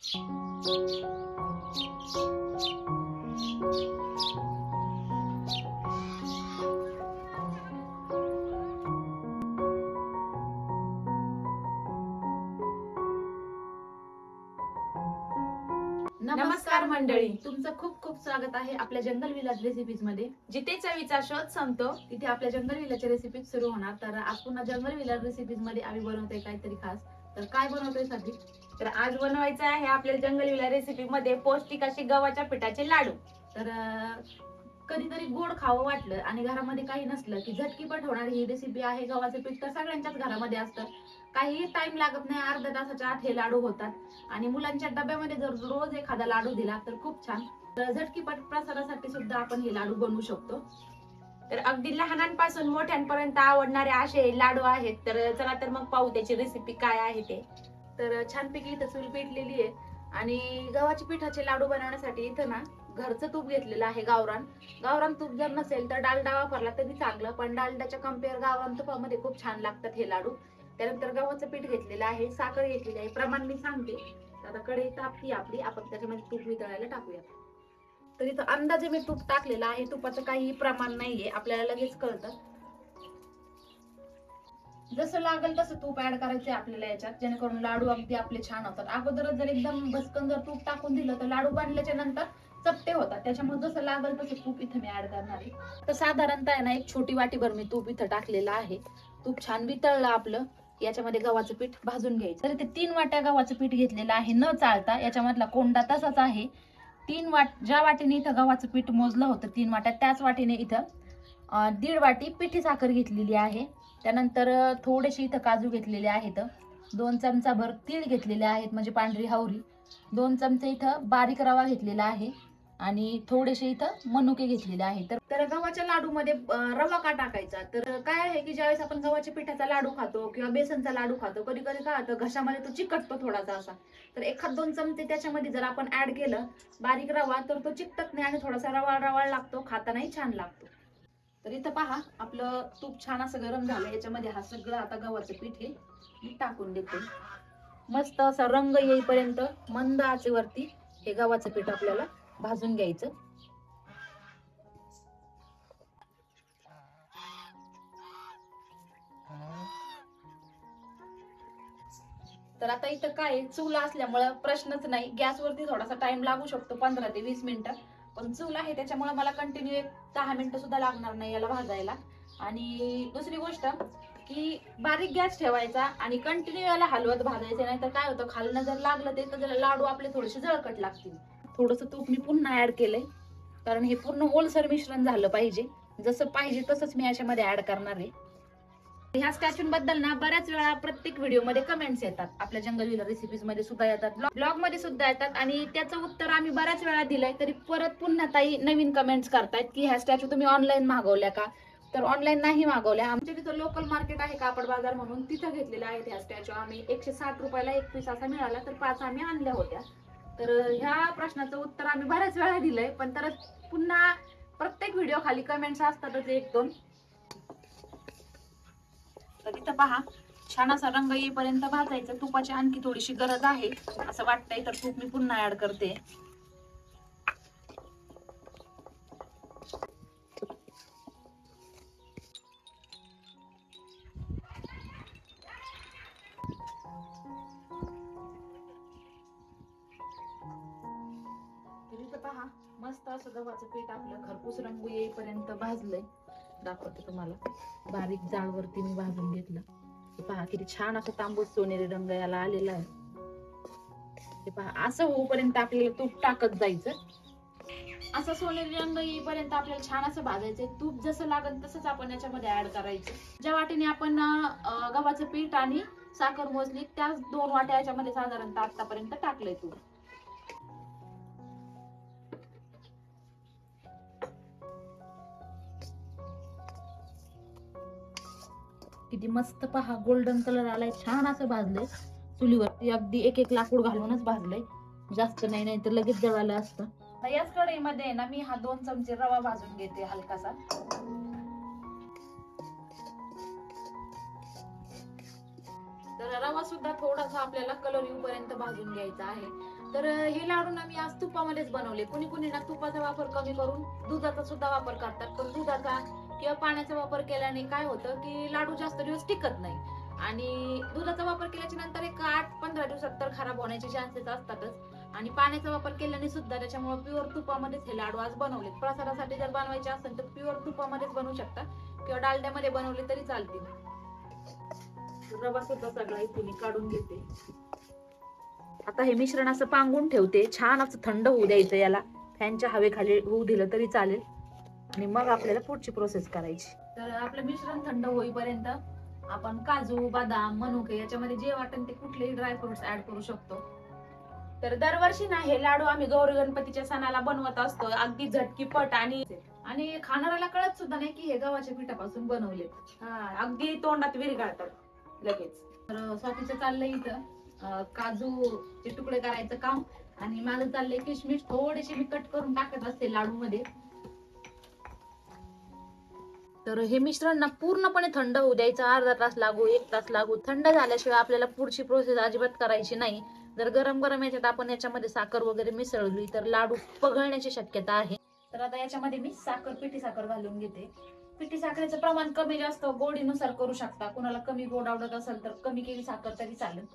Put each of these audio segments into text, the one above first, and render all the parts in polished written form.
नमस्कार मंडळी, तुमचं खूप खूप स्वागत आहे आपल्या जंगल विलाज रेसिपीज मध्ये. जिथे चवीचा शोध संपतो तिथे आपल्या जंगल विलाजच्या रेसिपीज सुरू होणार. तर आज पुन्हा जंगल विलाज रेसिपीज मध्ये आम्ही बनवतोय काहीतरी खास. तर काय बनवतोय साठी? तर आज बनवायचं आहे आपल्या जंगल विलाज रेसिपी मध्ये पौष्टिक असे गव्हाच्या पिठाचे लाडू. तर कधीतरी गोड खावं वाटलं आणि घरामध्ये काही नसलं की झटकीपट होणारी ही रेसिपी आहे. गव्हाचं पीठ तर सगळ्यांच्याच घरामध्ये असतं, काही टाइम लागत नाही, अर्ध्या तासाच्या आत हे लाडू होतात आणि मुलांच्या डब्यामध्ये जर रोज एखादा लाडू दिला तर खूप छान. तर झटकीपट प्रसारासाठी सुद्धा आपण हे लाडू बनवू शकतो. तर अगदी लहानांपासून मोठ्यांपर्यंत आवडणारे असे लाडू आहेत. तर चला तर मग पाहू त्याची रेसिपी काय आहे ते. तर छानपैकी इथं चूल पेटलेली आहे आणि गव्हाच्या पिठाचे लाडू बनवण्यासाठी इथं ना घरचं तूप घेतलेलं आहे. गावरान तूप जर नसेल तर डालडा वापरला तरी चांगलं, पण डालड्याच्या कम्पेअर गावरान तुपामध्ये खूप छान लागतात हे लाडू. त्यानंतर गव्हाचं पीठ घेतलेलं आहे, साखर घेतलेली आहे, प्रमाण मी सांगते. आता कढई तापती आपली, आपण त्याच्यामध्ये तूप वितळायला टाकूया. तर इथं अंदाजे मी तूप टाकलेलं आहे, तुपाचं काही प्रमाण नाहीये, आपल्याला लगेच कळतं. जसं लागेल तसं तूप ऍड करायचंय आपल्याला याच्यात, जेणेकरून लाडू अगदी आपले छान होतात. अगोदरच जर एकदम भस्कन जर तूप टाकून दिलं तर लाडू बांधल्याच्या नंतर चपटे होतात. त्याच्यामुळे जसं लागेल तसं तूप इथं मी ऍड करणार आहे. तर साधारणतः आहे ना एक छोटी वाटीभर मी तूप इथं टाकलेलं आहे. तूप छान वितळलं आपलं, याच्यामध्ये गव्हाचं पीठ भाजून घ्यायचं. तर ते 3 वाट्या गव्हाचं पीठ घेतलेलं आहे, न चालता. याच्यामधला कोंडा तसाच आहे. ज्या वाटीने इथं गव्हाचं पीठ मोजलं होतं 3 वाट्या, त्याच वाटीने इथं 1.5 वाटी पिठी साखर घेतलेली आहे. त्यानंतर थोडेसे इथं काजू घेतलेले आहेत, 2 चमचा भर तीळ घेतलेले आहेत म्हणजे पांढरी हावरी, 2 चमचे इथं बारीक रवा घेतलेला आहे आणि थोडेसे इथं मनुके घेतलेले आहेत. तर गव्हाच्या लाडू मध्ये रवा का टाकायचा? तर काय आहे की ज्यावेळेस आपण गव्हाच्या पिठाचा लाडू खातो किंवा बेसनचा लाडू खातो, कधी कधी काय होतं घशामध्ये तो चिकटतो थोडासा असा. तर 1-2 चमचे त्याच्यामध्ये जर आपण ऍड केलं बारीक रवा तर तो चिकटत नाही आणि थोडासा रवाळ रवाळ लागतो, खातानाही छान लागतो. तर इथं पहा आपलं तूप छान असं गरम झालं. याच्यामध्ये हा सगळं आता गव्हाचं पीठ हे मी टाकून देते. मस्त असा रंग येईपर्यंत मंद आचेवरती हे गव्हाचं पीठ आपल्याला भाजून घ्यायचं. तर आता इथं काय चूल असल्यामुळे प्रश्नच नाही, गॅसवरती थोडासा टाइम लागू शकतो 15 ते 20 मिनिटं, पण चूल आहे त्याच्यामुळे मला कंटिन्यू 10 मिनिटं सुद्धा लागणार नाही याला भाजायला. आणि दुसरी गोष्ट की बारीक गॅस ठेवायचा आणि कंटिन्यू याला हलवत भाजायचं, नाही तर काय होतं खालनं जर लागलं ते तर लाडू आपले थोडेसे जळकट लागतील. थोडंसं तूप मी पुन्हा ऍड केलंय, कारण हे पूर्ण ओलसर मिश्रण झालं पाहिजे. जसं पाहिजे तसंच मी याच्यामध्ये ऍड करणार आहे. ह्या स्टॅच्यूबद्दल ना बऱ्याच वेळा प्रत्येक व्हिडिओ मध्ये कमेंट्स येतात, आपल्या जंगल विलाज रेसिपीज मध्ये सुद्धा येतात, ब्लॉग मध्ये सुद्धा येतात, आणि त्याचं उत्तर आम्ही बऱ्याच वेळा दिलंय, तरी परत पुन्हा ताई नवीन कमेंट्स करतायत की ह्या स्टॅच्यू तुम्ही ऑनलाईन मागवल्या का? तर ऑनलाईन नाही मागवल्या. आमच्या तिथं लोकल मार्केट आहे कापड बाजार म्हणून, तिथं घेतलेल्या आहेत ह्या स्टॅच्यू आम्ही. 160 रुपयाला 1 पीस असा मिळाला, तर 5 आम्ही आणल्या होत्या. तर ह्या प्रश्नाचं उत्तर आम्ही बऱ्याच वेळा दिलंय, पण तर पुन्हा प्रत्येक व्हिडिओ खाली कमेंट्स असतातच 1-2. तर इथं पहा छान असा रंग येईपर्यंत भाजायचं. तुपाची आणखी थोडीशी गरज आहे असं वाटतंय, तर तूप मी पुन्हा ऍड करते. तर इथं पहा मस्त असं गव्हाचं पीठ आपलं खरपूस रंग येईपर्यंत भाजलंय. दाखवते तुम्हाला, बारीक जाळवरती मी भाजून घेतलं. हे पहा किती छान असं तांबूस सोनेरी रंग याला आलेला आहे. हे पहा असं होईपर्यंत आपल्याला तूप टाकत जायचं. असं सोनेरी रंग येईपर्यंत आपल्याला छान असं भाजायचंय. तूप जसं लागेल तसंच आपण याच्यामध्ये ऍड करायचं. ज्या वाटीने आपण गव्हाचं पीठ आणि साखर मोजली त्याच 2 वाट्या याच्यामध्ये साधारणतः आतापर्यंत टाकलंय तूप. किती मस्त पहा गोल्डन कलर आलाय, छान असं भाजलंय. चुलीवरती अगदी एक लाकूड घालूनच भाजलंय, जास्त नाही तर लगेच जळालं असतं. याच कढईमध्ये ना मी हा 2 चमचे रवा भाजून घेते हलकासा. तर रवा सुद्धा थोडासा आपल्याला कलर येऊपर्यंत भाजून घ्यायचा आहे. तर हे लाडू ना मी आज तुपामध्येच बनवले. कुणी कुणी ना तुपाचा वापर कमी करून दुधाचा सुद्धा वापर करतात. पण दुधाचा किंवा पाण्याचा वापर केल्याने काय होतं की लाडू जास्त दिवस टिकत नाही. आणि दुधाचा वापर केल्याच्या नंतर एक 8-15 दिवसात तर खराब होण्याचे चान्सेस असतातच. आणि पाण्याचा वापर केल्याने सुद्धा, त्याच्यामुळे प्युअर तुपामध्येच हे लाडू आज बनवले. प्रसादासाठी जर बनवायचे असेल तर प्युअर तुपामध्येच बनवू शकता किंवा डालड्यामध्ये बनवले तरी चालतील. रवा सुद्धा सगळा इथे काढून घेते. आता हे मिश्रण असं पांगून ठेवते. छान असं थंड होऊ द्यायचं याला. फॅनच्या हवेखाली होऊ दिलं तरी चालेल. आणि मग आपल्याला पुढची प्रोसेस करायची. तर आपलं मिश्रण थंड होईपर्यंत आपण काजू, बदाम, मनुके याच्यामध्ये जे वाटेल ते कुठलेही ड्रायफ्रुट्स ऍड करू शकतो. तर दरवर्षी ना हे लाडू आम्ही गौरी गणपतीच्या सणाला बनवत असतो. अगदी झटकीपट आणि खाणाऱ्याला कळत सुद्धा नाही की हे गव्हाच्या पिठापासून बनवले. अगदी तोंडात विरघळतात लगेच. तर स्वातीचं चाललंय इथं काजूचे तुकडे करायचं काम. आणि माझं चाललंय किशमिश थोडेसे मी कट करून टाकत असते लाडू मध्ये. तर हे मिश्रण ना पूर्णपणे थंड होऊ द्यायचं. अर्धा तास लागू, 1 तास लागू. थंड झाल्याशिवाय आपल्याला पुढची प्रोसेस अजिबात करायची नाही. जर गरम गरम याच्यात आपण याच्यामध्ये साखर वगैरे मिसळली तर लाडू पघळण्याची शक्यता आहे. तर आता याच्यामध्ये मी पिठी साखर घालून घेते. पिठी साखरेचं प्रमाण कमी जास्त गोडीनुसार करू शकता. कुणाला कमी गोड आवडत असेल तर कमी केली साखर तरी चालेल.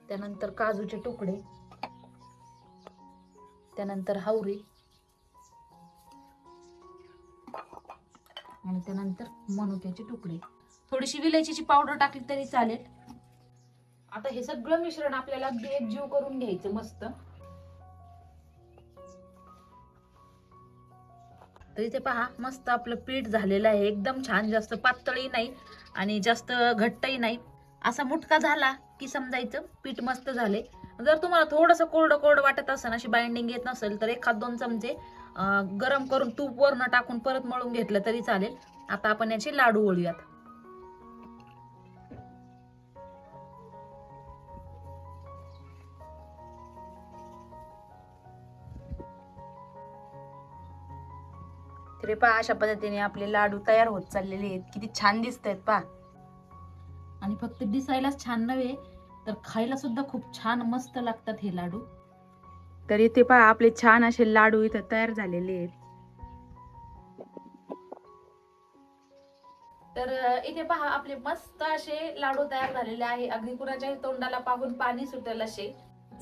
त्यानंतर काजूचे तुकडे, त्यानंतर हावरी आणि त्यानंतर मनुक्याचे तुकडे. थोडीशी विलायचीची पावडर टाकली तरी चालेल. आता हे सगळं मिश्रण आपल्याला एकजीव करून घ्यायचं मस्त. तर इथे पहा मस्त आपलं पीठ झालेलं आहे. एकदम छान. जास्त पातळही नाही आणि जास्त घट्टही नाही. असा मुटका झाला की समजायचं पीठ मस्त झाले. जर तुम्हाला थोडंसं कोरडं वाटत असेल, अशी बाइंडिंग येत नसेल तर 1-2 चमचे गरम करून तूप वरनं टाकून परत मळून घेतलं तरी चालेल. आता आपण याचे लाडू वळूयात. तरी पहा अशा पद्धतीने आपले लाडू तयार होत चाललेले आहेत. किती छान दिसत आहेत पहा. आणि फक्त दिसायलाच छान नव्हे तर खायला सुद्धा खूप छान मस्त लागतात हे लाडू. तर इथे पहा आपले छान असे लाडू इथे तयार झालेले आहेत. तर इथे पहा आपले मस्त असे लाडू तयार झालेले आहे. अगदी कुणाच्याही तोंडाला पाहून पाणी सुटेल असे.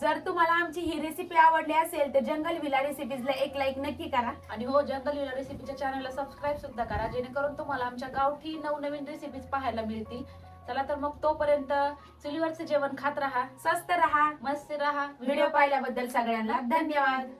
जर तुम्हाला आमची ही रेसिपी आवडली असेल तर जंगल विला रेसिपीजला एक लाईक नक्की करा. आणि हो, जंगल विला रेसिपीच्या चॅनलला सबस्क्राईब सुद्धा करा, जेणेकरून तुम्हाला आमच्या गावठी नवनवीन रेसिपीज पाहायला मिळतील. चला तर मग तोपर्यंत चुलीवरचे जेवण खात राहा, स्वस्त राहा, मस्त राहा. व्हिडिओ पाहिल्याबद्दल सगळ्यांना धन्यवाद.